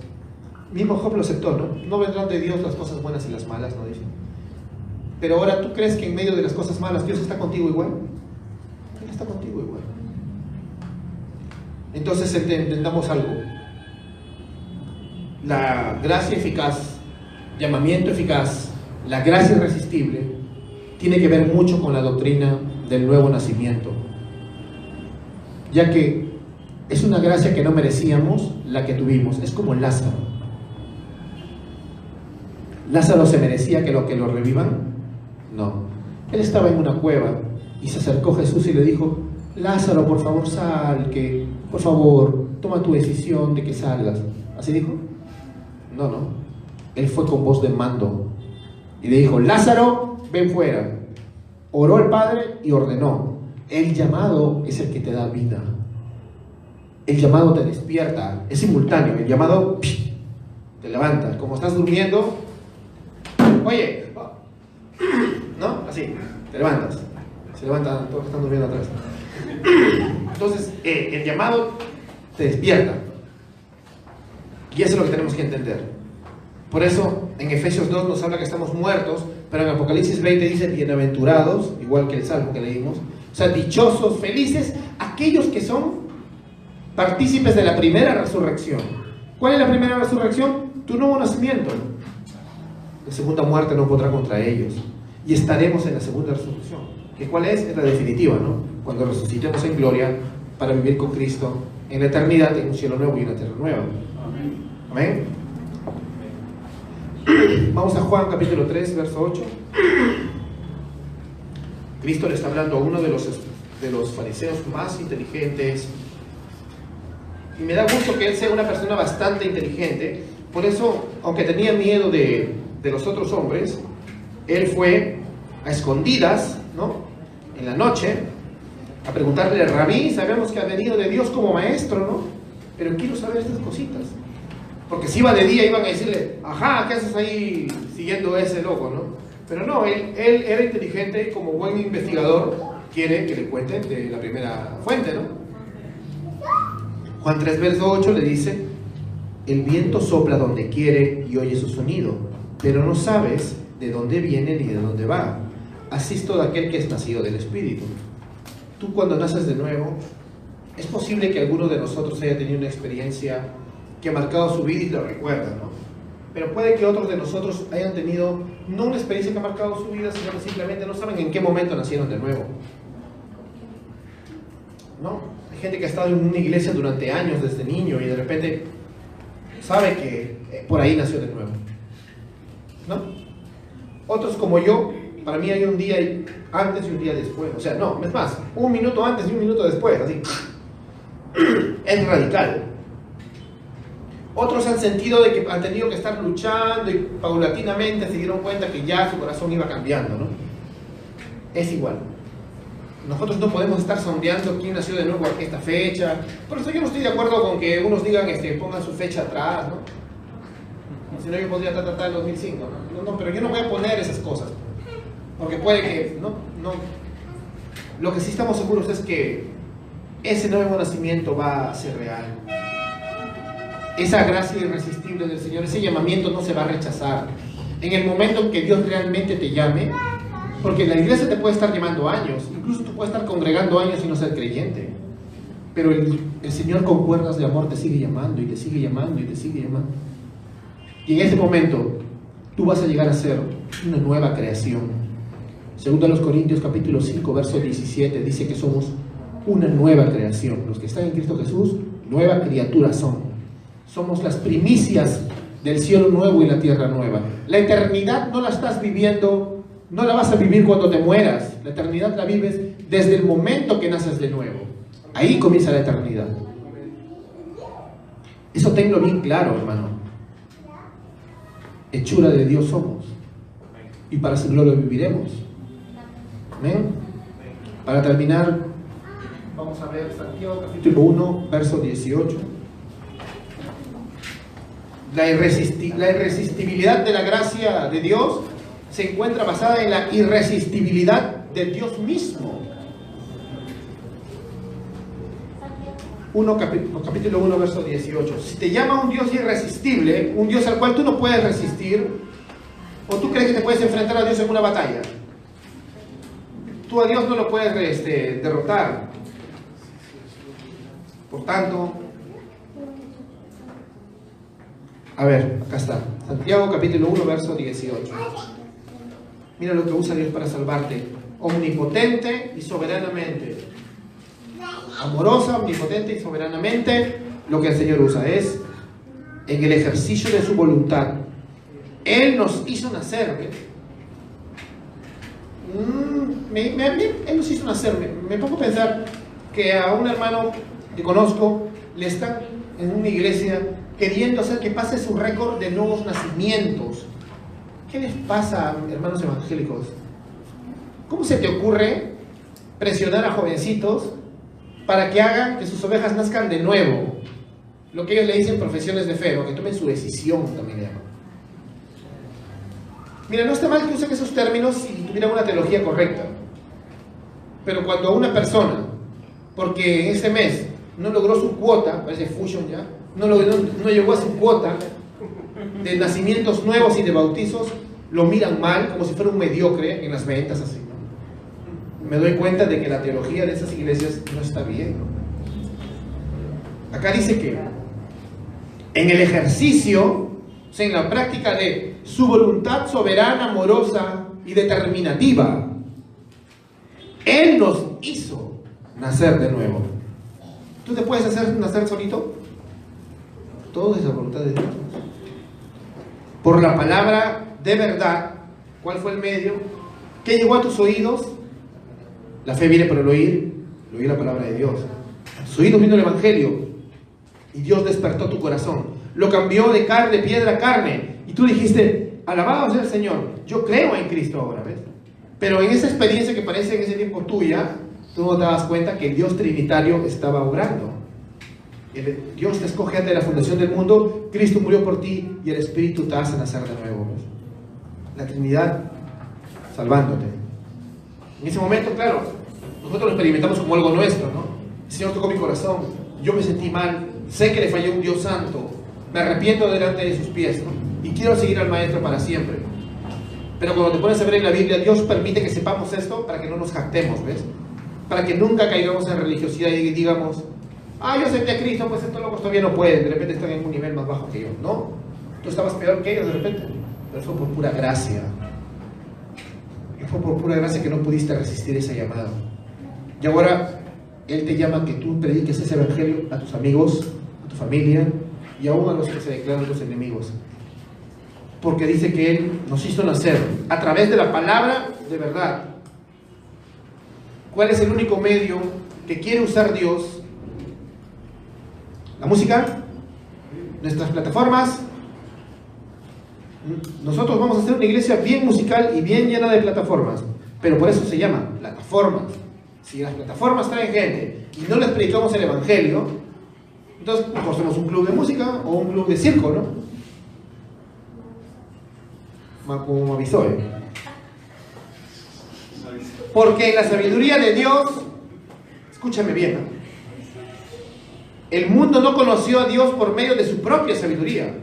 Mismo Job lo aceptó, ¿no? No vendrán de Dios las cosas buenas y las malas, ¿no? Dice. Pero ahora, ¿tú crees que en medio de las cosas malas Dios está contigo igual? Él está contigo igual. Entonces entendamos algo. La gracia eficaz, llamamiento eficaz, la gracia irresistible, tiene que ver mucho con la doctrina del nuevo nacimiento, ya que es una gracia que no merecíamos la que tuvimos. Es como Lázaro. ¿Lázaro se merecía que lo revivan? No. Él estaba en una cueva y se acercó Jesús y le dijo, Lázaro, por favor sal, que por favor toma tu decisión de que salgas. ¿Así dijo? No. Él fue con voz de mando y le dijo, Lázaro, ven fuera. Oró el Padre y ordenó. El llamado es el que te da vida. El llamado te despierta, es simultáneo. El llamado te levanta, como estás durmiendo. Oye, ¿no? Así, te levantas. Se levantan todos que están durmiendo atrás. Entonces, el llamado te despierta. Y eso es lo que tenemos que entender. Por eso, en Efesios 2 nos habla que estamos muertos, pero en Apocalipsis 20 dice, bienaventurados, igual que el salmo que leímos. O sea, dichosos, felices, aquellos que son partícipes de la primera resurrección. ¿Cuál es la primera resurrección? Tu nuevo nacimiento. La segunda muerte no podrá contra ellos. Y estaremos en la segunda resurrección. ¿Que cuál es? Es la definitiva, ¿no? Cuando resucitemos en gloria para vivir con Cristo en la eternidad, en un cielo nuevo y una tierra nueva. Amén. Vamos a Juan capítulo 3, verso 8. Cristo le está hablando a uno de los fariseos más inteligentes. Y me da gusto que él sea una persona bastante inteligente. Por eso, aunque tenía miedo de los otros hombres, él fue a escondidas, ¿no?, en la noche, a preguntarle al rabí, sabemos que ha venido de Dios como maestro, ¿no? Pero quiero saber estas cositas. Porque si iba de día iban a decirle, ajá, ¿qué haces ahí siguiendo a ese loco, no? Pero no, él era inteligente, como buen investigador, quiere que le cuenten de la primera fuente, ¿no? Juan 3, verso 8 le dice, el viento sopla donde quiere y oye su sonido, pero no sabes de dónde viene ni de dónde va. Así es todo aquel que es nacido del Espíritu. Tú cuando naces de nuevo, es posible que alguno de nosotros haya tenido una experiencia que ha marcado su vida y lo recuerda, ¿no? Pero puede que otros de nosotros hayan tenido no una experiencia que ha marcado su vida, sino que simplemente no saben en qué momento nacieron de nuevo, ¿no? Hay gente que ha estado en una iglesia durante años desde niño y de repente sabe que por ahí nació de nuevo, ¿no? Otros como yo, para mí hay un día antes y un día después. O sea, no, es más, un minuto antes y un minuto después, así. Es radical. Otros han sentido de que han tenido que estar luchando y paulatinamente se dieron cuenta que ya su corazón iba cambiando, ¿no? Es igual. Nosotros no podemos estar sondeando quién nació de nuevo a esta fecha. Por eso yo no estoy de acuerdo con que unos digan pongan su fecha atrás, ¿no? Si no, yo podría tratar el 2005, ¿no? No, pero yo no voy a poner esas cosas. Porque puede que, no. Lo que sí estamos seguros es que ese nuevo nacimiento va a ser real. Esa gracia irresistible del Señor, ese llamamiento no se va a rechazar. En el momento en que Dios realmente te llame, porque la iglesia te puede estar llamando años, incluso tú puedes estar congregando años y no ser creyente, pero el Señor con cuerdas de amor te sigue llamando y te sigue llamando y te sigue llamando. Y en ese momento tú vas a llegar a ser una nueva creación. Segundo a los Corintios capítulo 5 verso 17 dice que somos una nueva creación. Los que están en Cristo Jesús, nueva criatura son. Somos las primicias del cielo nuevo y la tierra nueva. La eternidad no la estás viviendo, no la vas a vivir cuando te mueras. La eternidad la vives desde el momento que naces de nuevo. Ahí comienza la eternidad. Eso tenlo bien claro, hermano. Hechura de Dios somos. Y para su gloria viviremos. Amén. Para terminar, vamos a ver Santiago capítulo 1, verso 18. La irresistibilidad de la gracia de Dios se encuentra basada en la irresistibilidad de Dios mismo. Capítulo 1, verso 18. Si te llama un Dios irresistible, un Dios al cual tú no puedes resistir, o tú crees que te puedes enfrentar a Dios en una batalla, tú a Dios no lo puedes derrotar. Por tanto, a ver, acá está, Santiago capítulo 1, verso 18. Mira lo que usa Dios para salvarte. Omnipotente y soberanamente. Amorosa, omnipotente y soberanamente. Lo que el Señor usa es en el ejercicio de su voluntad. Él nos hizo nacer, ¿ves? Él nos hizo nacer. Me pongo a pensar que a un hermano que conozco le están en una iglesia queriendo hacer que pase su récord de nuevos nacimientos. ¿Qué les pasa, hermanos evangélicos? ¿Cómo se te ocurre presionar a jovencitos para que hagan que sus ovejas nazcan de nuevo? Lo que ellos le dicen profesiones de fe, o que tomen su decisión, también le llaman. Mira, no está mal que usen esos términos si tuvieran una teología correcta. Pero cuando una persona, porque en ese mes no logró su cuota, parece fusion ya, no llegó a su cuota de nacimientos nuevos y de bautizos, lo miran mal, como si fuera un mediocre en las ventas, así, ¿no? Me doy cuenta de que la teología de esas iglesias no está bien, ¿no? Acá dice que en el ejercicio, o sea, en la práctica de su voluntad soberana, amorosa y determinativa, Él nos hizo nacer de nuevo. ¿Tú te puedes hacer nacer solito? Todo es la voluntad de Dios. Por la palabra de verdad. ¿Cuál fue el medio? ¿Qué llegó a tus oídos? La fe viene por el oír la palabra de Dios. A tus oídos vino el Evangelio y Dios despertó tu corazón. Lo cambió de piedra a carne. Y tú dijiste, alabado sea el Señor, yo creo en Cristo ahora, ¿ves? Pero en esa experiencia que parece en ese tiempo tuya, tú no te das cuenta que el Dios Trinitario estaba obrando. Dios te escoge antes de la fundación del mundo, Cristo murió por ti y el Espíritu te hace nacer de nuevo, ¿ves? La Trinidad salvándote. En ese momento, claro, nosotros lo experimentamos como algo nuestro, ¿no? El Señor tocó mi corazón, yo me sentí mal, sé que le fallé a un Dios santo, me arrepiento delante de sus pies, ¿no? Y quiero seguir al Maestro para siempre. Pero cuando te pones a ver en la Biblia, Dios permite que sepamos esto para que no nos jactemos, ¿ves? Para que nunca caigamos en religiosidad y digamos, yo acepté a Cristo, pues estos locos todavía no pueden, de repente están en un nivel más bajo que yo. No, tú estabas peor que ellos de repente, pero fue por pura gracia. Y fue por pura gracia que no pudiste resistir ese llamado. Y ahora Él te llama a que tú prediques ese evangelio a tus amigos, a tu familia y aún a los que se declaran tus enemigos. Porque dice que Él nos hizo nacer a través de la palabra de verdad. ¿Cuál es el único medio que quiere usar Dios? ¿La música? nuestras plataformas. Nosotros vamos a hacer una iglesia bien musical y bien llena de plataformas, pero por eso se llama plataformas. Si las plataformas traen gente y no les predicamos el evangelio, entonces mejor somos un club de música o un club de circo, ¿no? Como me avisó, ¿eh? Porque en la sabiduría de Dios, escúchame bien, ¿no? El mundo no conoció a Dios por medio de su propia sabiduría.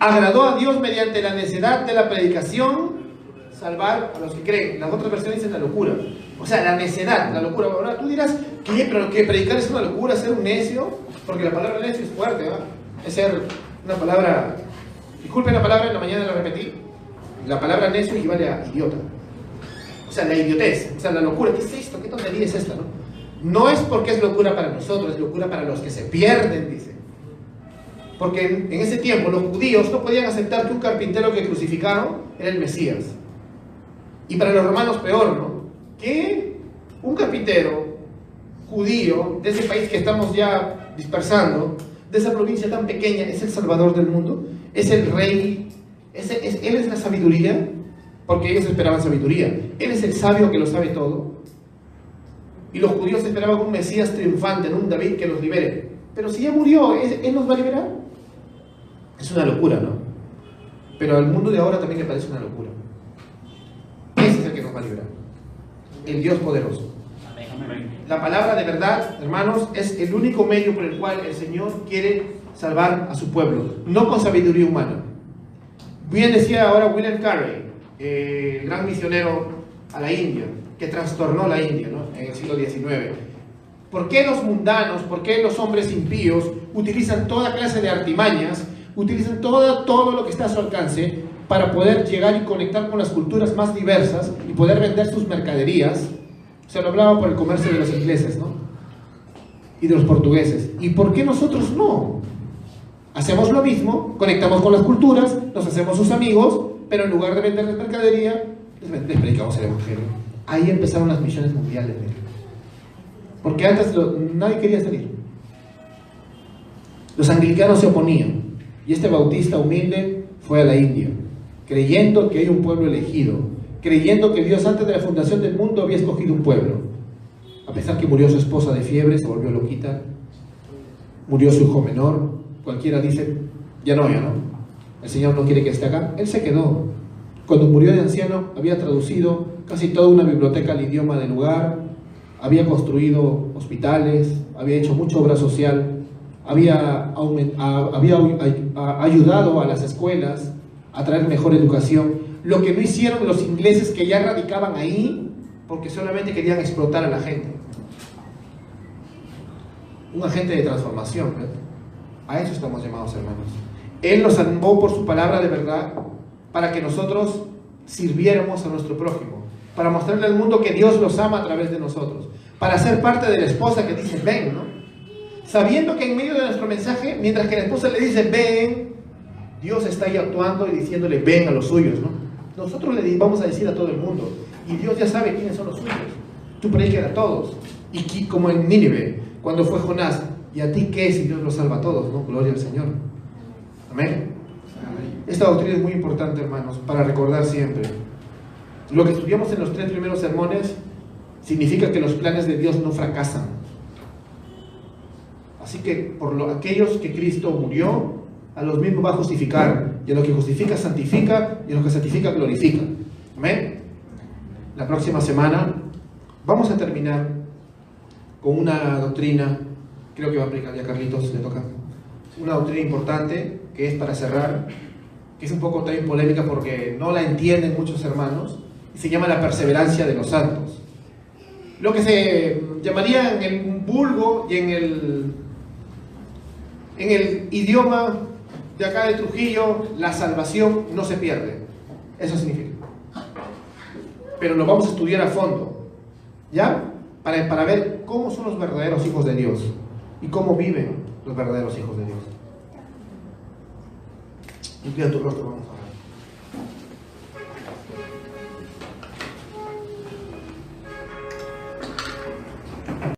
Agradó a Dios mediante la necedad de la predicación salvar a los que creen. Las otras versiones dicen la locura. O sea, la necedad, la locura. Ahora, tú dirás, ¿qué? ¿Pero que predicar es una locura, ser un necio? Porque la palabra necio es fuerte, ¿va? Es ser una palabra... Disculpen la palabra, en la mañana la repetí. La palabra necio equivale a idiota. O sea, la idiotez, o sea, la locura. ¿Qué es esto? ¿Qué tontería es esta, no? No es porque es locura para nosotros, es locura para los que se pierden, dice. Porque en ese tiempo los judíos no podían aceptar que un carpintero que crucificaron era el Mesías. Y para los romanos peor, ¿no? Que un carpintero judío de ese país que estamos ya dispersando, de esa provincia tan pequeña, es el salvador del mundo, es el rey, él es la sabiduría, porque ellos esperaban sabiduría. Él es el sabio que lo sabe todo. Y los judíos esperaban un Mesías triunfante, en un David que los libere. Pero si ya murió, ¿él nos va a liberar? Es una locura, ¿no? Pero al mundo de ahora también le parece una locura. Ese es el que nos va a liberar. El Dios poderoso. La palabra de verdad, hermanos, es el único medio por el cual el Señor quiere salvar a su pueblo. No con sabiduría humana. Bien decía ahora William Carey, el gran misionero a la India, que trastornó la India, ¿no? En el siglo XIX. ¿Por qué los mundanos, por qué los hombres impíos utilizan toda clase de artimañas, utilizan todo lo que está a su alcance para poder llegar y conectar con las culturas más diversas y poder vender sus mercaderías? Se lo hablaba por el comercio de los ingleses, ¿no? Y de los portugueses. ¿Y por qué nosotros no? Hacemos lo mismo, conectamos con las culturas, nos hacemos sus amigos, pero en lugar de venderles mercadería, les predicamos el evangelio. Ahí empezaron las misiones mundiales, ¿eh? Porque antes nadie quería salir. Los anglicanos se oponían. Y este bautista humilde fue a la India, creyendo que hay un pueblo elegido, creyendo que Dios antes de la fundación del mundo había escogido un pueblo. A pesar que murió su esposa de fiebre, se volvió loquita, murió su hijo menor, cualquiera dice, ya no, el Señor no quiere que esté acá. Él se quedó. Cuando murió de anciano, había traducido casi toda una biblioteca al idioma del lugar, había construido hospitales, había hecho mucha obra social, había ayudado a las escuelas a traer mejor educación, lo que no hicieron los ingleses que ya radicaban ahí porque solamente querían explotar a la gente. Un agente de transformación, ¿verdad? A eso estamos llamados, hermanos. Él nos salvó por su palabra de verdad para que nosotros sirviéramos a nuestro prójimo, para mostrarle al mundo que Dios los ama a través de nosotros, para ser parte de la esposa que dice ven, ¿no? Sabiendo que en medio de nuestro mensaje, mientras que la esposa le dice ven, Dios está ahí actuando y diciéndole ven a los suyos, ¿no? Nosotros le vamos a decir a todo el mundo, y Dios ya sabe quiénes son los suyos. Tú predicas a todos. Y como en Nínive, cuando fue Jonás, ¿y a ti qué si Dios los salva a todos, no? Gloria al Señor. Amén. Esta doctrina es muy importante, hermanos, para recordar siempre. Lo que estudiamos en los 3 primeros sermones significa que los planes de Dios no fracasan. Así que aquellos que Cristo murió, a los mismos va a justificar. Y a lo que justifica, santifica. Y a lo que santifica, glorifica. Amén. La próxima semana vamos a terminar con una doctrina, creo que va a aplicar ya Carlitos, le toca. Una doctrina importante, que es para cerrar, que es un poco también polémica porque no la entienden muchos hermanos, y se llama la perseverancia de los santos. Lo que se llamaría en el vulgo y en el idioma de acá de Trujillo, la salvación no se pierde. Eso significa. Pero lo vamos a estudiar a fondo, ¿ya? Para ver cómo son los verdaderos hijos de Dios y cómo viven los verdaderos hijos de Dios. Inclina tu rostro, vamos a ver.